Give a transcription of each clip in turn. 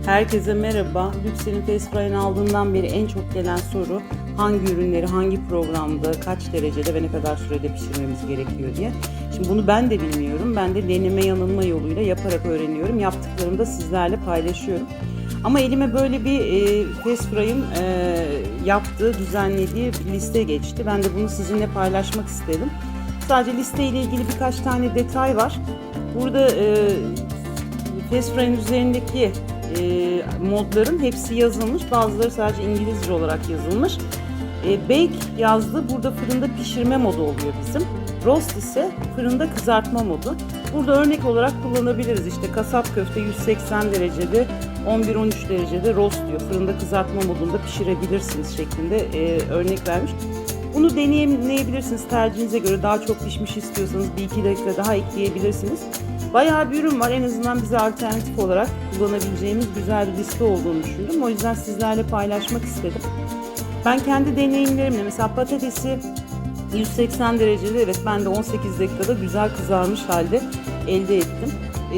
Herkese merhaba. Lüxel'in Fast Fry'ını aldığından beri en çok gelen soru hangi ürünleri hangi programda, kaç derecede ve ne kadar sürede pişirmemiz gerekiyor diye. Şimdi bunu ben de bilmiyorum. Ben de deneme yanılma yoluyla yaparak öğreniyorum. Yaptıklarımı da sizlerle paylaşıyorum. Ama elime böyle bir Fast Fry'ın yaptığı, düzenlediği bir liste geçti. Ben de bunu sizinle paylaşmak istedim. Sadece listeyle ilgili birkaç tane detay var. Burada Fast Fry'ın üzerindeki modların hepsi yazılmış. Bazıları sadece İngilizce olarak yazılmış. Bake yazdı. Burada fırında pişirme modu oluyor bizim. Roast ise fırında kızartma modu. Burada örnek olarak kullanabiliriz. İşte kasap köfte 180 derecede, 11-13 derecede roast diyor. Fırında kızartma modunda pişirebilirsiniz şeklinde örnek vermiş. Bunu deneyimleyebilirsiniz tercihinize göre. Daha çok pişmiş istiyorsanız 1-2 dakika daha ekleyebilirsiniz. Bayağı bir ürün var. En azından bize alternatif olarak kullanabileceğimiz güzel bir liste olduğunu düşündüm. O yüzden sizlerle paylaşmak istedim. Ben kendi deneyimlerimle mesela patatesi 180 derecede, evet ben de 18 dakikada güzel kızarmış halde elde ettim.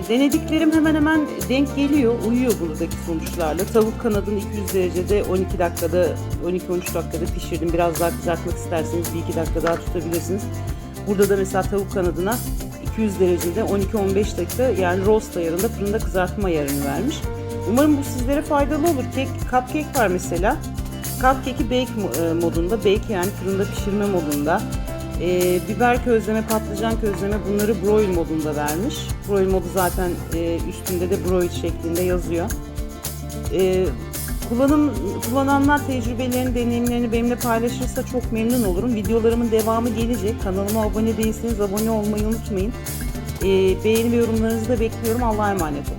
Denediklerim hemen hemen denk geliyor, uyuyor buradaki sonuçlarla. Tavuk kanadını 200 derecede 12 dakikada, 12-13 dakikada pişirdim. Biraz daha kızartmak isterseniz 1-2 dakika daha tutabilirsiniz. Burada da mesela tavuk kanadına 200 derecede 12-15 dakika, yani roast ayarında, fırında kızartma ayarını vermiş. Umarım bu sizlere faydalı olur. Cupcake var mesela. Cupcake'i bake modunda, bake yani fırında pişirme modunda. Biber közleme, patlıcan közleme, bunları broil modunda vermiş. Broil modu zaten üstünde de broil şeklinde yazıyor. Kullananlar tecrübelerini, deneyimlerini benimle paylaşırsa çok memnun olurum. Videolarımın devamı gelecek. Kanalıma abone değilseniz abone olmayı unutmayın. Beğeni ve yorumlarınızı da bekliyorum. Allah'a emanet olun.